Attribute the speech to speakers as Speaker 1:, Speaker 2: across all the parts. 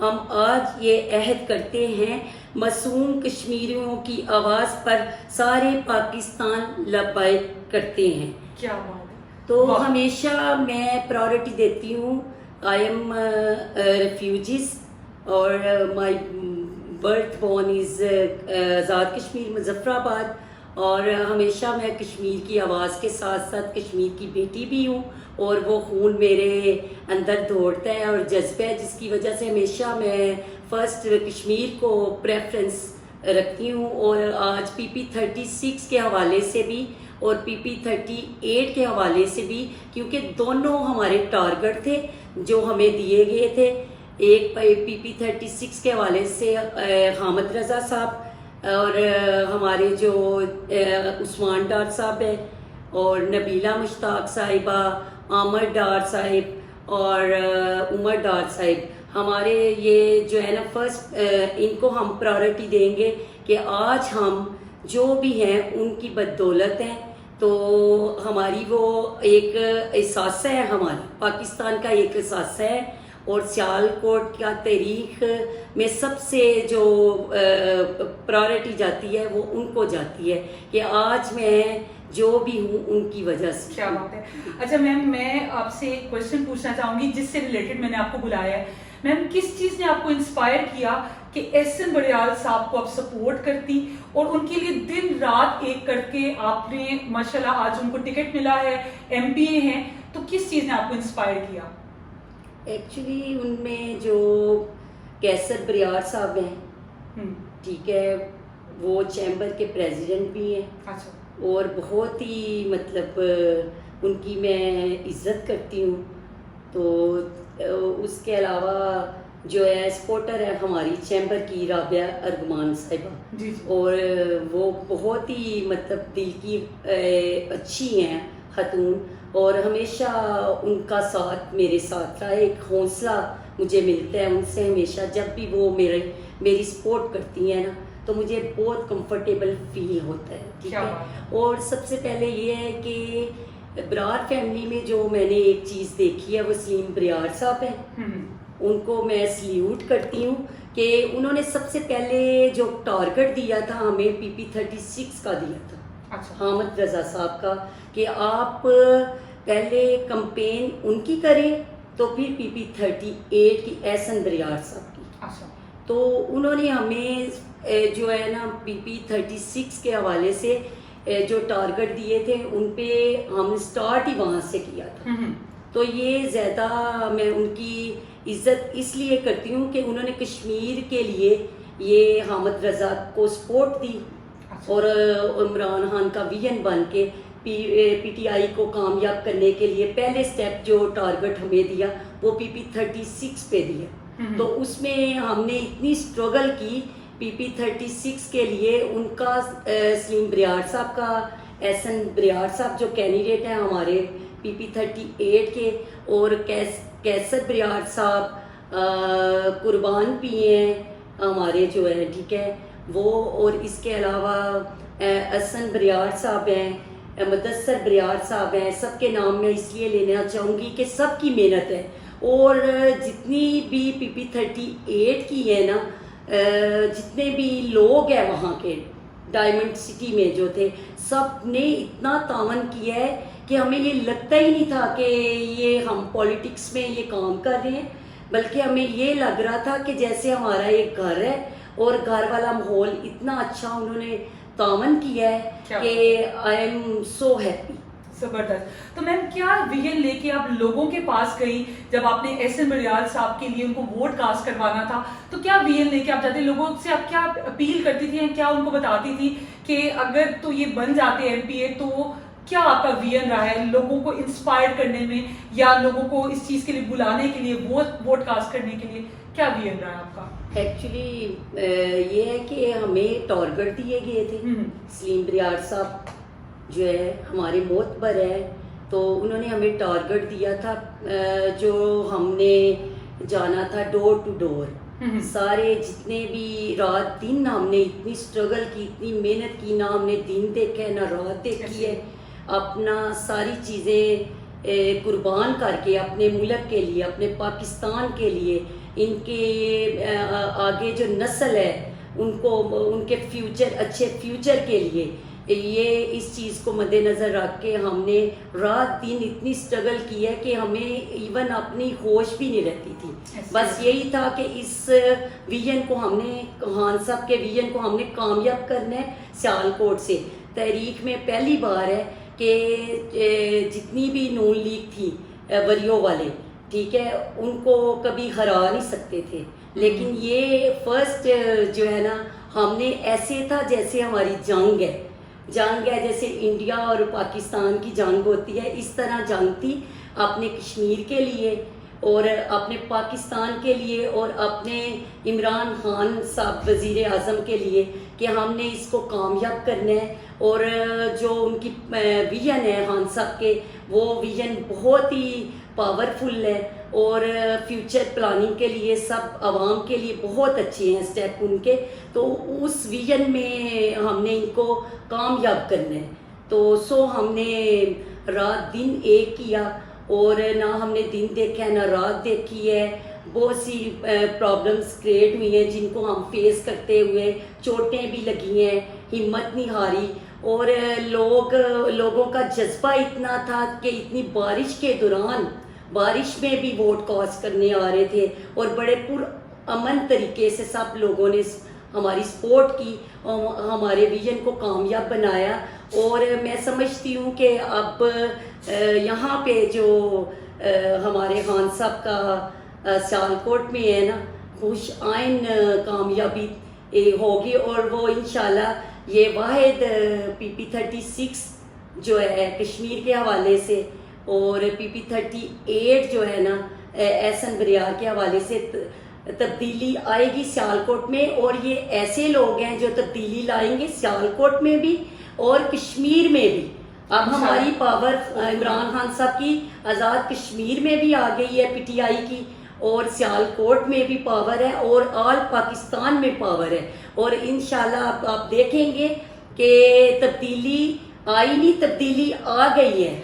Speaker 1: ہم آج یہ عہد کرتے ہیں معصوم کشمیریوں کی آواز پر سارے پاکستان لبیک کرتے ہیں.
Speaker 2: کیا بات ہے.
Speaker 1: تو ہمیشہ میں پرائورٹی دیتی ہوں. آئی ایم ریفیوجیز اور مائی birth born is Azad Kashmir Muzaffar آباد, اور ہمیشہ میں کشمیر کی آواز کے ساتھ ساتھ کشمیر کی بیٹی بھی ہوں, اور وہ خون میرے اندر دوڑتا ہے اور جذبہ ہے, جس کی وجہ سے ہمیشہ میں فرسٹ کشمیر کو پریفرنس رکھتی ہوں. اور آج پی پی 36 کے حوالے سے بھی اور پی پی 38 کے حوالے سے بھی, کیونکہ دونوں ہمارے ٹارگٹ تھے جو ہمیں دیے گئے تھے. ایک پی پی 36 کے حوالے سے حامد رضا صاحب اور ہمارے جو عثمان ڈار صاحب ہیں, اور نبیلہ مشتاق صاحبہ, عامر ڈار صاحب اور عمر ڈار صاحب, ہمارے یہ جو ہے نا فرسٹ, ان کو ہم پرائورٹی دیں گے کہ آج ہم جو بھی ہیں ان کی بدولت ہیں. تو ہماری وہ ایک احساس ہے, ہمارا پاکستان کا ایک احساس ہے, اور سیالکوٹ کا تاریخ میں سب سے جو پرائورٹی جاتی ہے وہ ان کو جاتی ہے کہ آج میں جو بھی ہوں ان کی وجہ سے.
Speaker 2: کیا بات ہے. اچھا میم, میں آپ سے ایک کوشچن پوچھنا چاہوں گی جس سے ریلیٹڈ میں نے آپ کو بلایا ہے. میم, کس چیز نے آپ کو انسپائر کیا کہ ایس این بڑیال صاحب کو آپ سپورٹ کرتی اور ان کے لیے دن رات ایک کر کے آپ نے ماشاءاللہ آج ان کو ٹکٹ ملا ہے, ایم پی اے ہیں, تو کس چیز نے آپ کو انسپائر کیا؟
Speaker 1: ایکچولی ان میں جو کیسر بریار صاحب ہیں, ٹھیک ہے, وہ چیمبر کے پریزیڈنٹ بھی ہیں.
Speaker 2: اچھا.
Speaker 1: اور بہت ہی مطلب ان کی میں عزت کرتی ہوں. تو اس کے علاوہ جو ہے سپورٹر ہے ہماری چیمبر کی رابعہ ارغمان صاحبہ, اور وہ بہت ہی مطلب دل کی اچھی ہیں خاتون, اور ہمیشہ ان کا ساتھ میرے ساتھ رہا ہے. ایک حوصلہ مجھے ملتا ہے ان سے ہمیشہ, جب بھی وہ میری سپورٹ کرتی ہیں نا تو مجھے بہت کمفرٹیبل فیل ہوتا ہے. ٹھیک ہے. اور سب سے پہلے یہ ہے کہ برار فیملی میں جو میں نے ایک چیز دیکھی ہے وہ سلیم بریار صاحب ہیں. ان کو میں سلیوٹ کرتی ہوں کہ انہوں نے سب سے پہلے جو ٹارگٹ دیا تھا ہمیں پی پی 36 کا دیا تھا, حامد رضا صاحب کا, کہ آپ پہلے کمپین ان کی کریں تو پھر پی پی 38 کی احسن بریار صاحب کی. تو انہوں نے ہمیں جو ہے نا پی پی 36 کے حوالے سے جو ٹارگٹ دیے تھے ان پہ ہم نے سٹارٹ ہی وہاں سے کیا تھا. تو یہ زیادہ میں ان کی عزت اس لیے کرتی ہوں کہ انہوں نے کشمیر کے لیے یہ حامد رضا کو سپورٹ دی, اور عمران خان کا ویژن بن کے پی ٹی آئی کو کامیاب کرنے کے لیے پہلے سٹیپ جو ٹارگٹ ہمیں دیا وہ پی پی 36 پہ دیا. تو اس میں ہم نے اتنی اسٹرگل کی پی پی 36 کے لیے. ان کا سلیم بریار صاحب کا, احسن بریار صاحب جو کینڈیڈیٹ ہیں ہمارے پی پی 38 کے, اور کیسر بریار صاحب قربان بھی ہیں ہمارے جو ہے, ٹھیک ہے, وہ. اور اس کے علاوہ احسن بریار صاحب ہیں, مدثر بریار صاحب ہیں. سب کے نام میں اس لیے لینا چاہوں گی کہ سب کی محنت ہے, اور جتنی بھی پی پی 38 کی ہے نا, جتنے بھی لوگ ہیں وہاں کے ڈائمنڈ سٹی میں جو تھے, سب نے اتنا تعاون کیا ہے کہ ہمیں یہ لگتا ہی نہیں تھا کہ یہ ہم پولیٹکس میں یہ کام کر رہے ہیں, بلکہ ہمیں یہ لگ رہا تھا کہ جیسے ہمارا ایک گھر ہے, اور گھر والا ماحول اتنا اچھا انہوں نے تعاون کیا ہے کہ آئی ایم سو ہیپی.
Speaker 2: زبردست. تو میم, کیا ویژن لے کے آپ لوگوں کے پاس گئی جب آپ نے ایس این بریال صاحب کے لیے ان کو ووٹ کاسٹ کروانا تھا, تو کیا ویژن لے کے آپ جاتے لوگوں سے, آپ کیا اپیل کرتی تھی, کیا ان کو بتاتی تھی کہ اگر تو یہ بن جاتے ایم پی اے تو کیا آپ کا ویژن رہا ہے لوگوں کو انسپائر کرنے میں, یا لوگوں کو اس چیز کے لیے بلانے کے لیے, ووٹ کاسٹ کرنے کے لیے کیا ویژن رہا ہے آپ کا؟
Speaker 1: ایکچولی یہ ہے کہ ہمیں ٹارگٹ دیے گئے تھے. سلیم بریار صاحب جو ہے ہمارے معتبر ہے, تو انہوں نے ہمیں ٹارگٹ دیا تھا جو ہم نے جانا تھا ڈور ٹو ڈور. سارے جتنے بھی رات دن ہم نے اتنی اسٹرگل کی, اتنی محنت کی, نہ ہم نے دن دیکھا ہے نہ رات دیکھی ہے, اپنا ساری چیزیں قربان کر کے اپنے ملک کے لیے، اپنے پاکستان کے لیے، ان کے آگے جو نسل ہے ان کو، ان کے فیوچر، اچھے فیوچر کے لیے، یہ اس چیز کو مد نظر رکھ کے ہم نے رات دن اتنی سٹرگل کی ہے کہ ہمیں ایون اپنی ہوش بھی نہیں رہتی تھی. بس یہی تھا کہ اس ویژن کو ہم نے، خان صاحب کے ویژن کو ہم نے کامیاب کرنا ہے. سیالکوٹ سے تاریخ میں پہلی بار ہے کہ جتنی بھی نون لیگ تھی وریوں والے، ٹھیک ہے، ان کو کبھی ہرا نہیں سکتے تھے، لیکن یہ فرسٹ جو ہے نا، ہم نے ایسے تھا جیسے ہماری جنگ ہے، جیسے انڈیا اور پاکستان کی جنگ ہوتی ہے، اس طرح جنگ تھی اپنے کشمیر کے لیے اور اپنے پاکستان کے لیے اور اپنے عمران خان صاحب وزیر اعظم کے لیے کہ ہم نے اس کو کامیاب کرنا ہے. اور جو ان کی ویژن ہے خان صاحب کے، وہ ویژن بہت ہی پاورفل ہے اور فیوچر پلاننگ کے لیے سب عوام کے لیے بہت اچھے ہیں اسٹیپ ان کے. تو اس ویژن میں ہم نے ان کو کامیاب کرنا ہے. تو ہم نے رات دن ایک کیا، اور نہ ہم نے دن دیکھا ہے نہ رات دیکھی ہے. بہت سی پرابلمس کریٹ ہوئی ہیں جن کو ہم فیس کرتے ہوئے، چوٹیں بھی لگی ہیں، ہمت نہیں ہاری. اور لوگوں کا جذبہ اتنا تھا کہ اتنی بارش کے دوران، بارش میں بھی ووٹ کاسٹ کرنے آ رہے تھے اور بڑے پرامن طریقے سے سب لوگوں نے ہماری سپورٹ کی اور ہمارے ویژن کو کامیاب بنایا. اور میں سمجھتی ہوں کہ اب یہاں پہ جو ہمارے خان صاحب کا سیالکوٹ میں ہے نا، خوش آئین کامیابی ہوگی. اور وہ انشاءاللہ یہ واحد PP-36 جو ہے کشمیر کے حوالے سے اور PP-38 جو ہے نا احسن بریار کے حوالے سے تبدیلی آئے گی سیالکوٹ میں. اور یہ ایسے لوگ ہیں جو تبدیلی لائیں گے سیالکوٹ میں بھی اور کشمیر میں بھی. اب ہماری پاور عمران خان صاحب کی آزاد کشمیر میں بھی آ گئی ہے PTI کی، اور سیالکوٹ میں بھی پاور ہے اور آل پاکستان میں پاور ہے. اور انشاءاللہ آپ دیکھیں گے کہ تبدیلی آئی نہیں، تبدیلی آ گئی ہے.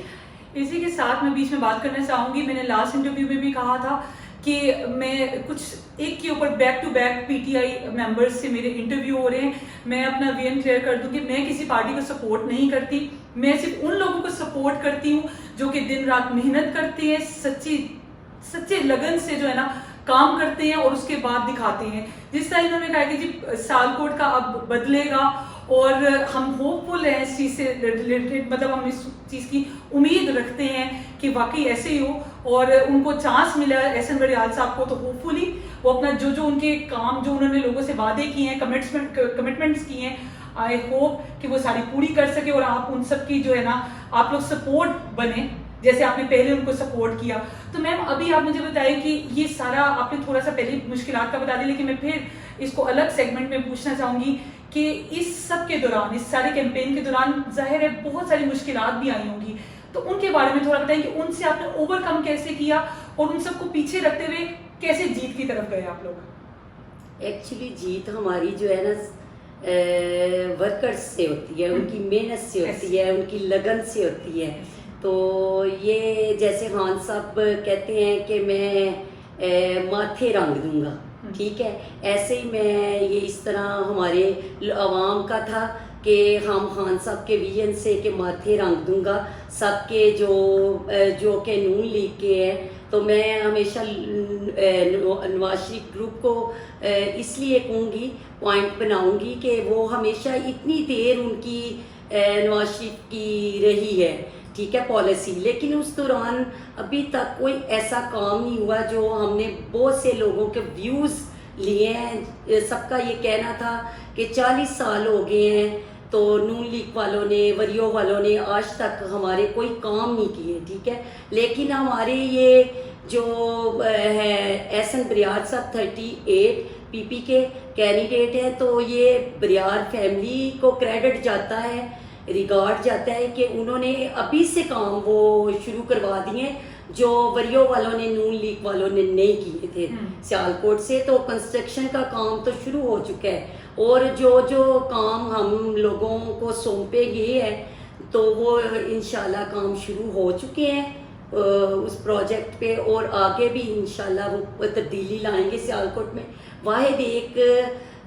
Speaker 2: اسی کے ساتھ میں بیچ میں بات کرنا چاہوں گی، میں نے لاسٹ انٹرویو میں بھی کہا تھا کہ میں کچھ ایک کے اوپر back to back PTI members سے میرے انٹرویو ہو رہے ہیں. میں اپنا ویژن کلیئر کر دوں کہ میں کسی پارٹی کو سپورٹ نہیں کرتی، میں صرف ان لوگوں کو سپورٹ کرتی ہوں جو کہ دن رات محنت کرتے ہیں، سچے لگن سے جو ہے نا کام کرتے ہیں اور اس کے بعد دکھاتے ہیں. جس طرح انہوں نے کہا کہ جی سیالکوٹ کا اب بدلے گا اور ہم ہوپ فل ہیں اس چیز سے ریلیٹڈ، مطلب ہم اس چیز کی امید رکھتے ہیں کہ واقعی ایسے ہی ہو. اور ان کو چانس ملا احسن بریال صاحب کو، تو ہوپ فلی وہ اپنا جو ان کے کام جو انہوں نے لوگوں سے وعدے کیے ہیں، کمٹمنٹس کی ہیں، آئی ہوپ کہ وہ ساری پوری کر سکے. اور آپ ان سب کی جو ہے نا آپ لوگ سپورٹ بنے جیسے آپ نے پہلے ان کو سپورٹ کیا. تو میم ابھی آپ مجھے بتائیں کہ یہ سارا آپ نے تھوڑا سا پہلے مشکلات کا بتا دیا، لیکن میں پھر اس کو الگ سیگمنٹ میں پوچھنا چاہوں گی کہ اس سب کے دوران، اس سارے کیمپین کے دوران ظاہر ہے بہت ساری مشکلات بھی آئی ہوں گی، تو ان کے بارے میں تھوڑا بتائیں کہ ان سے آپ نے اوور کم کیسے کیا اور ان سب کو پیچھے رکھتے ہوئے کیسے جیت کی طرف گئے آپ لوگ؟
Speaker 1: ایکچولی جیت ہماری جو ہے نا ورکرز سے ہوتی ہے، ان کی محنت سے ہوتی ہے، ان کی لگن سے ہوتی ہے. تو یہ جیسے خان صاحب کہتے ہیں کہ میں ماتھے رنگ دوں گا، ٹھیک ہے، ایسے ہی میں یہ اس طرح ہمارے عوام کا تھا کہ ہم خان صاحب کے ویژن سے کہ ماتھے رنگ دوں گا سب کے جو کہ نون لیگ کے ہیں. تو میں ہمیشہ نواز شریف گروپ کو اس لیے کہوں گی، پوائنٹ بناؤں گی کہ وہ ہمیشہ اتنی دیر ان کی نواز شریف کی رہی ہے، ٹھیک ہے، پالیسی، لیکن اس دوران ابھی تک کوئی ایسا کام نہیں ہوا جو ہم نے بہت سے لوگوں کے ویوز لیے ہیں. سب کا یہ کہنا تھا کہ 40 سال ہو گئے ہیں تو نون لیگ والوں نے، وریوں والوں نے آج تک ہمارے کوئی کام نہیں کیے، ٹھیک ہے. لیکن ہمارے یہ جو ہے احسن بریار صاحب 38 PP کے کینڈیڈیٹ ہیں، تو یہ بریار فیملی کو کریڈٹ جاتا ہے، ریگارڈ جاتا ہے کہ انہوں نے ابھی سے کام وہ شروع کروا دیے جو وریوں والوں نے، نون لیگ والوں نے نہیں کیے تھے سیالکوٹ سے. تو کنسٹرکشن کا کام تو شروع ہو چکا ہے اور جو کام ہم لوگوں کو سونپے گئے ہیں تو وہ انشاءاللہ کام شروع ہو چکے ہیں. اس پروجیکٹ پہ، اور آگے بھی انشاءاللہ وہ تبدیلی لائیں گے سیالکوٹ میں. واحد ایک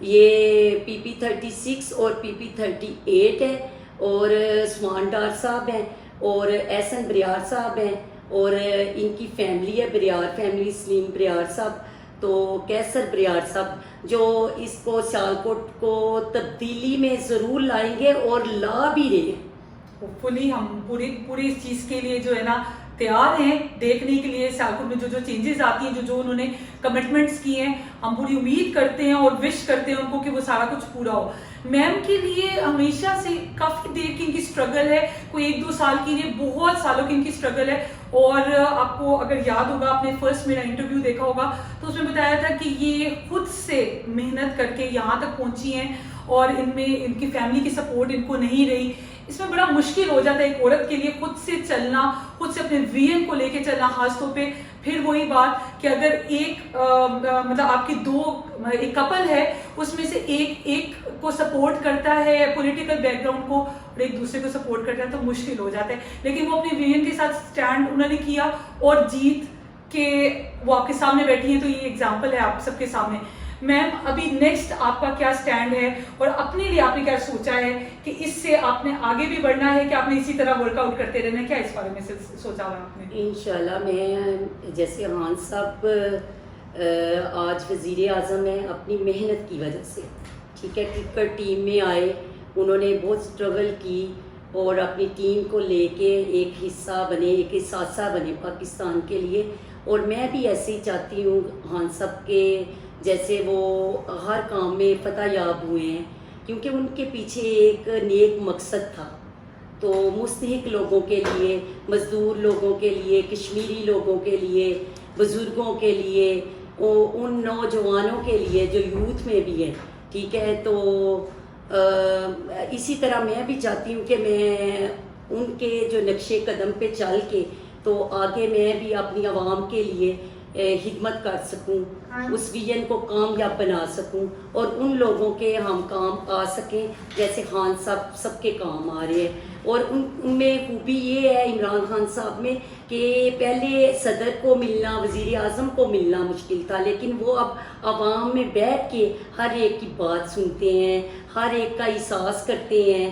Speaker 1: یہ PP36 اور PP38 ہے، اور سمان ڈار صاحب ہیں، اور احسن بریار صاحب ہیں، اور ان کی فیملی ہے بریار فیملی، سلیم بریار صاحب، تو کیسر بریار صاحب، جو اس کو سیالکوٹ کو تبدیلی میں ضرور لائیں گے اور لا بھی رہے ہیں.
Speaker 2: ہوپفلی ہم پوری اس چیز کے لیے جو ہے نا تیار ہیں دیکھنے کے لیے سیالکوٹ میں جو چینجز آتی ہیں، جو انہوں نے کمٹمنٹس کی ہیں. ہم پوری امید کرتے ہیں اور وش کرتے ہیں ان کو کہ وہ سارا کچھ پورا ہو. میم کے لیے ہمیشہ سے کافی دیر کی ان کی اسٹرگل ہے، کوئی 1-2 سال کی نہیں، بہت سالوں کی ان کی اسٹرگل ہے. اور آپ کو اگر یاد ہوگا، آپ نے فرسٹ میرا انٹرویو دیکھا ہوگا تو اس میں بتایا تھا کہ یہ خود سے محنت کر کے یہاں تک پہنچی ہیں، اور ان میں ان کی فیملی کی سپورٹ ان کو نہیں رہی. اس میں بڑا مشکل ہو جاتا ہے ایک عورت کے لیے خود سے چلنا، خود سے اپنے ویژن کو لے کے چلنا، خاص طور پہ پھر وہی بات کہ اگر ایک مطلب آپ کی ایک کپل ہے، اس میں سے ایک کو سپورٹ کرتا ہے پولیٹیکل بیک گراؤنڈ کو اور ایک دوسرے کو سپورٹ کرتا ہے تو مشکل ہو جاتا ہے. لیکن وہ اپنے ویژن کے ساتھ سٹینڈ انہوں نے کیا اور جیت کے وہ آپ کے سامنے بیٹھی ہیں. تو یہ ایگزامپل ہے آپ سب کے سامنے. میم ابھی نیکسٹ آپ کا کیا سٹینڈ ہے اور اپنے لیے آپ نے کیا سوچا ہے کہ اس سے آپ نے آگے بھی بڑھنا ہے کہ آپ نے اسی طرح ورک آؤٹ کرتے رہنا ہے؟ کیا اس بارے میں سوچا ہوا آپ نے؟
Speaker 1: انشاءاللہ میں جیسے خان صاحب آج وزیر اعظم ہیں اپنی محنت کی وجہ سے، ٹھیک ہے، کرکٹ ٹیم میں آئے، انہوں نے بہت اسٹرگل کی اور اپنی ٹیم کو لے کے ایک حصہ بنے، ایک احساسہ بنے پاکستان کے لیے. اور میں بھی ایسے ہی چاہتی ہوں خان صاحب کے جیسے وہ ہر کام میں فتح یاب ہوئے ہیں، کیونکہ ان کے پیچھے ایک نیک مقصد تھا. تو مستحق لوگوں کے لیے، مزدور لوگوں کے لیے، کشمیری لوگوں کے لیے، بزرگوں کے لیے، ان نوجوانوں کے لیے جو یوتھ میں بھی ہے، ٹھیک ہے. تو اسی طرح میں بھی چاہتی ہوں کہ میں ان کے جو نقشے قدم پہ چل کے تو آگے میں بھی اپنی عوام کے لیے خدمت کر سکوں، اس ویژن کو کامیاب بنا سکوں اور ان لوگوں کے ہم کام آ سکیں جیسے خان صاحب سب کے کام آ رہے ہیں. اور ان میں خوبی یہ ہے عمران خان صاحب میں کہ پہلے صدر کو ملنا، وزیر اعظم کو ملنا مشکل تھا، لیکن وہ اب عوام میں بیٹھ کے ہر ایک کی بات سنتے ہیں، ہر ایک کا احساس کرتے ہیں.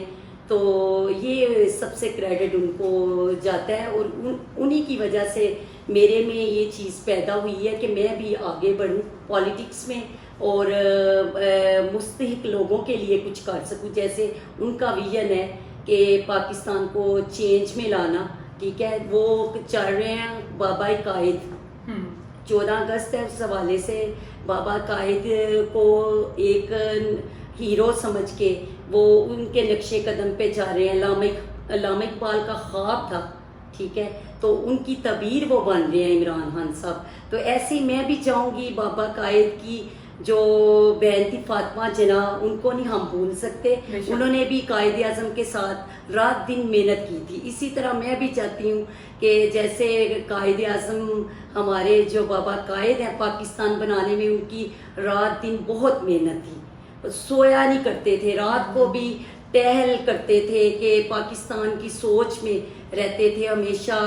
Speaker 1: تو یہ سب سے کریڈٹ ان کو جاتا ہے، اور انہی کی وجہ سے میرے میں یہ چیز پیدا ہوئی ہے کہ میں بھی آگے بڑھوں پالیٹکس میں اور مستحق لوگوں کے لیے کچھ کر سکوں. جیسے ان کا ویژن ہے کہ پاکستان کو چینج میں لانا، ٹھیک ہے. وہ چل رہے ہیں بابا قائد، 14 اگست ہے، اس حوالے سے بابا قائد کو ایک ہیرو سمجھ کے وہ ان کے نقشے قدم پہ جا رہے ہیں. علامہ اقبال کا خواب تھا، ٹھیک ہے، تو ان کی تعبیر وہ بن رہے ہیں عمران خان صاحب. تو ایسے ہی میں بھی چاہوں گی بابا قائد کی جو بہن تھی فاطمہ جناح، ان کو نہیں ہم بھول سکتے. انہوں نے بھی قائد اعظم کے ساتھ رات دن محنت کی تھی. اسی طرح میں بھی چاہتی ہوں کہ جیسے قائد اعظم ہمارے جو بابا قائد ہیں پاکستان بنانے میں ان کی رات دن بہت محنت تھی، سویا نہیں کرتے تھے، رات کو بھی ٹہل کرتے تھے کہ پاکستان کی سوچ میں رہتے تھے، ہمیشہ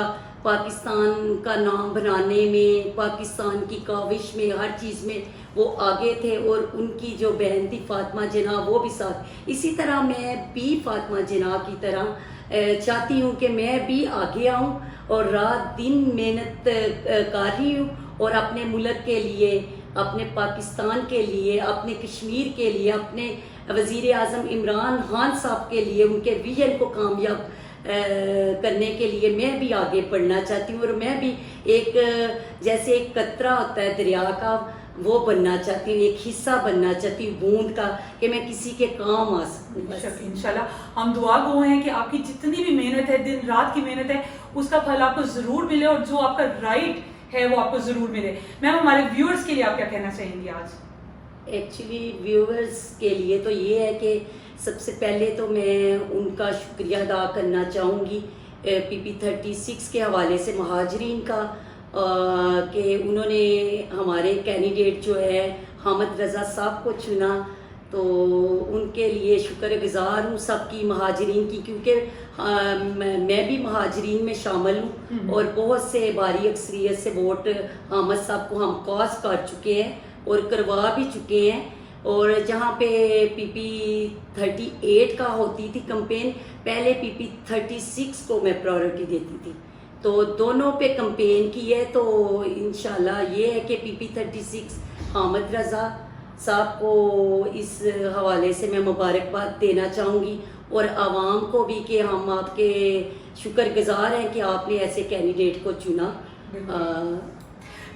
Speaker 1: پاکستان کا نام بنانے میں، پاکستان کی کاوش میں، ہر چیز میں وہ آگے تھے. اور ان کی جو بہن تھی فاطمہ جناح وہ بھی ساتھ. اسی طرح میں بھی فاطمہ جناح کی طرح چاہتی ہوں کہ میں بھی آگے آؤں اور رات دن محنت کر رہی ہوں، اور اپنے ملک کے لیے، اپنے پاکستان کے لیے، اپنے کشمیر کے لیے، اپنے وزیر اعظم عمران خان صاحب کے لیے، ان کے ویژن کو کامیاب کرنے کے لیے میں بھی آگے بڑھنا چاہتی ہوں. اور میں بھی ایک جیسے ایک قطرہ ہوتا ہے دریا کا، وہ بننا چاہتی ہوں، ایک حصہ بننا چاہتی ہوں بوند کا، کہ میں کسی کے کام آ سکوں.
Speaker 2: انشاءاللہ ہم دعا گو ہیں کہ آپ کی جتنی بھی محنت ہے، دن رات کی محنت ہے، اس کا پھل آپ کو ضرور ملے اور جو آپ کا رائٹ ہے وہ آپ کو ضرور ملے. میم ہمارے ویورز کے لیے آپ کیا کہنا چاہیں گی آج؟
Speaker 1: ایکچولی ویورز کے لیے تو یہ ہے کہ سب سے پہلے تو میں ان کا شکریہ ادا کرنا چاہوں گی PP36 کے حوالے سے مہاجرین کا، کہ انہوں نے ہمارے کینڈیڈیٹ جو ہے حامد رضا صاحب کو چنا. تو ان کے لیے شکر گزار ہوں سب کی مہاجرین کی، کیونکہ میں بھی مہاجرین میں شامل ہوں اور بہت سے باری اکثریت سے ووٹ حامد صاحب کو ہم کاز کر چکے ہیں اور کروا بھی چکے ہیں. اور جہاں پہ پی پی 38 کا ہوتی تھی کمپین، پہلے پی پی 36 کو میں پرائورٹی دیتی تھی، تو دونوں پہ کمپین کی ہے. تو انشاءاللہ یہ ہے کہ پی پی 36 حامد رضا صاحب کو اس حوالے سے میں مبارکباد دینا چاہوں گی، اور عوام کو بھی کہ ہم آپ کے شکر گزار ہیں کہ آپ نے ایسے کینڈیڈیٹ کو چنا.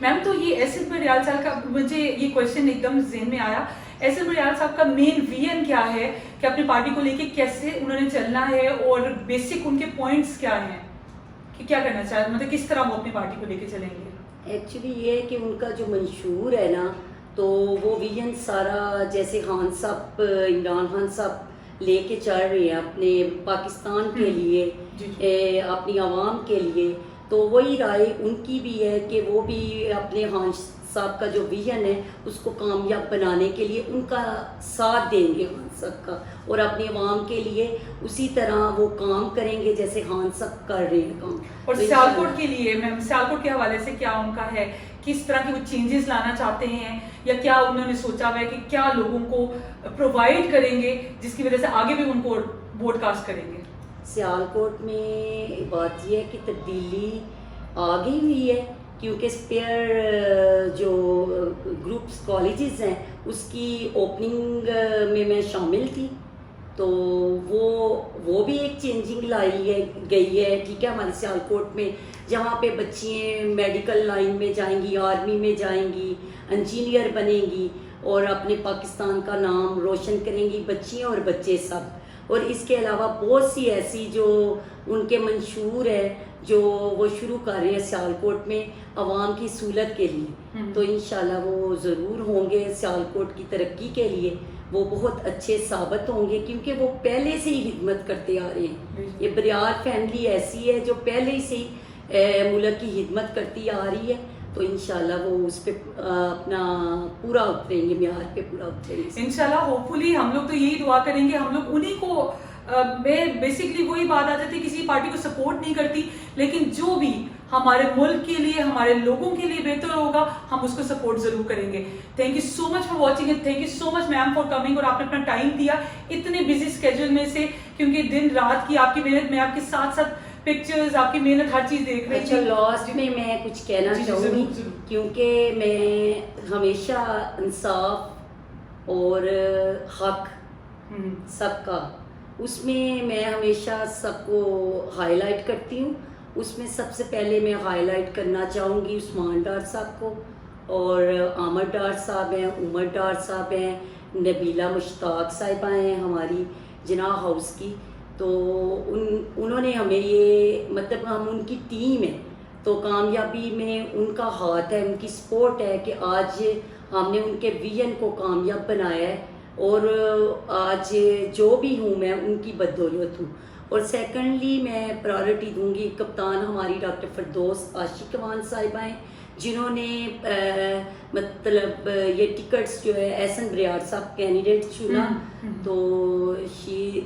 Speaker 2: میم تو یہ ایس این بریال صاحب کا مجھے یہ کویشچن ایک دم ذہن میں آیا، ایس این بریال صاحب کا مین ویژن کیا ہے کہ اپنی پارٹی کو لے کے کیسے انہوں نے چلنا ہے، اور بیسک ان کے پوائنٹس کیا ہیں کہ کیا کرنا چاہتے، مطلب کس طرح وہ اپنی پارٹی کو لے کے چلیں گے؟
Speaker 1: ایکچولی یہ ہے کہ ان کا جو منشور ہے نا، تو وہ ویژن سارا جیسے خان صاحب عمران خان صاحب لے کے چل رہے ہیں اپنے پاکستان کے لیے، اپنی عوام کے لیے، تو وہی رائے ان کی بھی ہے کہ وہ بھی اپنے خان صاحب کا جو ویژن ہے اس کو کامیاب بنانے کے لیے ان کا ساتھ دیں گے خان صاحب کا، اور اپنی عوام کے لیے اسی طرح وہ کام کریں گے جیسے خان صاحب کر رہے ہیں کام.
Speaker 2: اور سیالکوٹ کے لیے میم، سیالکوٹ کے حوالے سے کیا ان کا ہے، کس طرح کی وہ چینجز لانا چاہتے ہیں، یا کیا انہوں نے سوچا ہوا ہے کہ کیا لوگوں کو پرووائڈ کریں گے جس کی وجہ سے آگے بھی ان کو ووٹ کاسٹ کریں گے؟
Speaker 1: سیالکوٹ میں بات یہ ہے کہ تبدیلی آ گئی ہوئی ہے، کیونکہ اسپیئر جو گروپس کالجز ہیں اس کی اوپننگ میں شامل تھی، تو وہ بھی ایک چینجنگ لائی گئی ہے. ٹھیک ہے، ہمارے سیالکوٹ میں جہاں پہ بچیاں میڈیکل لائن میں جائیں گی، آرمی میں جائیں گی، انجینئر بنیں گی اور اپنے پاکستان کا نام روشن کریں گی، بچیاں اور بچے سب. اور اس کے علاوہ بہت سی ایسی جو ان کے منشور ہے جو وہ شروع کر رہے ہیں سیالکوٹ میں عوام کی سہولت کے لیے، تو انشاءاللہ وہ ضرور ہوں گے سیالکوٹ کی ترقی کے لیے، وہ بہت اچھے ثابت ہوں گے، کیونکہ وہ پہلے سے ہی خدمت کرتے آ رہے ہیں. یہ بریال فیملی ایسی ہے جو پہلے سے ہی ملک کی خدمت کرتی آ رہی ہے، تو انشاءاللہ وہ اس پہ اپنا پورا اتریں گے، معیار پہ پورا اتریں گے
Speaker 2: انشاءاللہ. ہوپفلی ہم لوگ تو یہی دعا کریں گے، ہم لوگ انہی کو میں بیسکلی وہی بات آ جاتی ہے، کسی پارٹی کو سپورٹ نہیں کرتی، لیکن جو بھی ہمارے ملک کے لیے ہمارے لوگوں کے لیے بہتر ہوگا ہم اس کو سپورٹ ضرور کریں گے. Thank you so much for watching it, thank you so much ma'am for coming, اور آپ نے اپنا ٹائم دیا اتنے بزی اسکیجول میں سے، کیونکہ دن رات کی آپ کی محنت، میں آپ کے ساتھ ساتھ پکچرز، آپ کی محنت، ہر چیز دیکھ رہی
Speaker 1: تھی. لاسٹ میں میں کچھ کہنا چاہوں گی، کیونکہ میں ہمیشہ انصاف اور حق سب کا، اس میں ہمیشہ سب کو ہائی لائٹ کرتی ہوں. اس میں سب سے پہلے میں ہائی لائٹ کرنا چاہوں گی عثمان ڈار صاحب کو، اور عامر ڈار صاحب ہیں، عمر ڈار صاحب ہیں، نبیلہ مشتاق صاحبہ ہیں ہماری جناح ہاؤس کی. تو انہوں نے ہمیں یہ مطلب ہم ان کی ٹیم ہے، تو کامیابی میں ان کا ہاتھ ہے، ان کی سپورٹ ہے کہ آج ہم نے ان کے ویژن کو کامیاب بنایا ہے، اور آج جو بھی ہوں میں ان کی بدولت ہوں. اور سیکنڈلی میں پرائورٹی دوں گی کپتان ہماری ڈاکٹر فردوس عاشق امان صاحبہ ہیں، جنہوں نے مطلب یہ ٹکٹس جو ہے احسن بریار صاحب کینڈیڈیٹ چنا. تو شی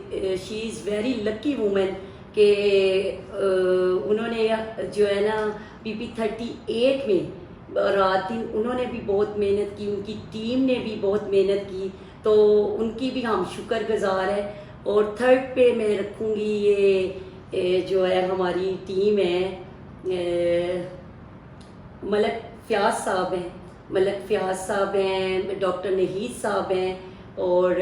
Speaker 1: از ویری لکی وومن کہ انہوں نے جو ہے نا پی پی 38 میں رات دن انہوں نے بھی بہت محنت کی، ان کی ٹیم نے بھی بہت محنت کی، تو ان کی بھی ہم شکر گزار ہیں. اور تھرڈ پہ میں رکھوں گی یہ جو ہے ہماری ٹیم ہے، ملک فیاض صاحب ہیں، ملک فیاض صاحب ہیں، ڈاکٹر نہید صاحب ہیں، اور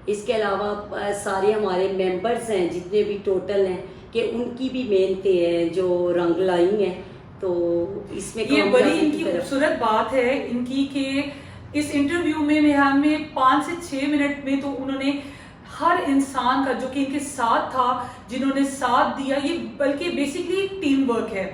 Speaker 1: اس کے علاوہ سارے ہمارے ممبرز ہیں جتنے بھی ٹوٹل ہیں، کہ ان کی بھی محنتیں ہیں جو رنگ لائی ہیں. تو اس میں
Speaker 2: یہ بڑی ان کی خوبصورت بات ہے ان کی کہ اس انٹرویو میں ہمیں 5 سے 6 منٹ میں تو انہوں نے ہر انسان کا جو کہ ان کے ساتھ تھا، جنہوں نے ساتھ دیا، یہ بلکہ بیسکلی ٹیم ورک ہے.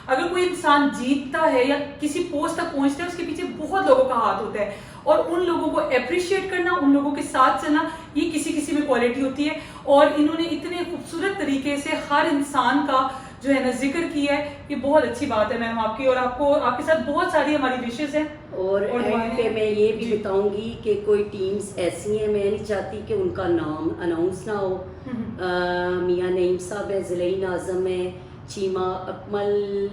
Speaker 2: اگر کوئی انسان جیتتا ہے یا کسی پوسٹ تک پہنچتا ہے، اس کے پیچھے بہت لوگوں کا ہاتھ ہوتا ہے، اور ان لوگوں کو اپریشیٹ کرنا، ان لوگوں کے ساتھ چلنا، یہ کسی میں کوالٹی ہوتی ہے. اور انہوں نے اتنے خوبصورت طریقے سے ہر انسان کا جو ہے نا ذکر کیا ہے, یہ بہت اچھی بات ہے میم آپ کی, اور آپ کو آپ کے ساتھ بہت ساری ہماری وشز ہیں.
Speaker 1: اور اینڈ پہ میں یہ بھی بتاؤں گی کہ کوئی ٹیمز ایسی ہیں, میں نہیں چاہتی کہ ان کا نام اناؤنس نہ ہو. میاں نعیم صاحب ہے, ضلعی ناظم ہے, چیمہ اکمل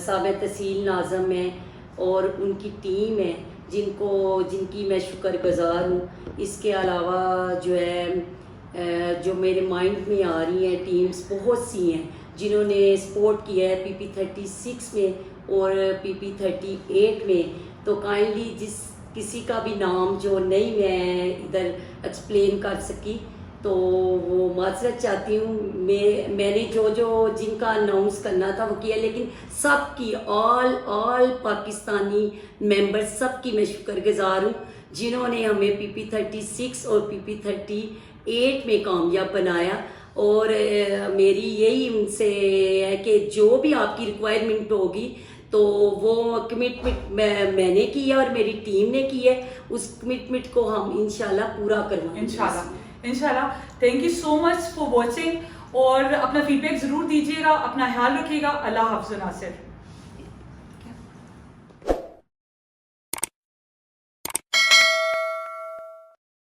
Speaker 1: صاحب تحصیل ناظم ہے, اور ان کی ٹیم ہے جن کی میں شکر گزار ہوں. اس کے علاوہ جو ہے جو میرے مائنڈ میں آ رہی ہیں ٹیمز بہت سی ہیں جنہوں نے سپورٹ کیا ہے PP36 میں اور PP38 میں. تو کائنڈلی جس کسی کا بھی نام جو نہیں میں ادھر ایکسپلین کر سکی تو وہ معذرت چاہتی ہوں. میں نے جو جن کا اناؤنس کرنا تھا وہ کیا, لیکن سب کی آل پاکستانی ممبر سب کی میں شکر گزار ہوں جنہوں نے ہمیں PP36 اور PP38 میں کامیاب بنایا. اور میری یہی ان سے ہے کہ جو بھی آپ کی ریکوائرمنٹ ہوگی تو وہ کمٹمنٹ میں نے کی ہے اور میری ٹیم نے کی ہے, اس کمٹمنٹ کو ہم انشاءاللہ پورا کروائیں گے
Speaker 2: انشاءاللہ. Thank you so much for watching, اور اپنا فیڈ بیک ضرور دیجیے گا, اپنا خیال رکھیے گا. اللہ حافظ ناصر.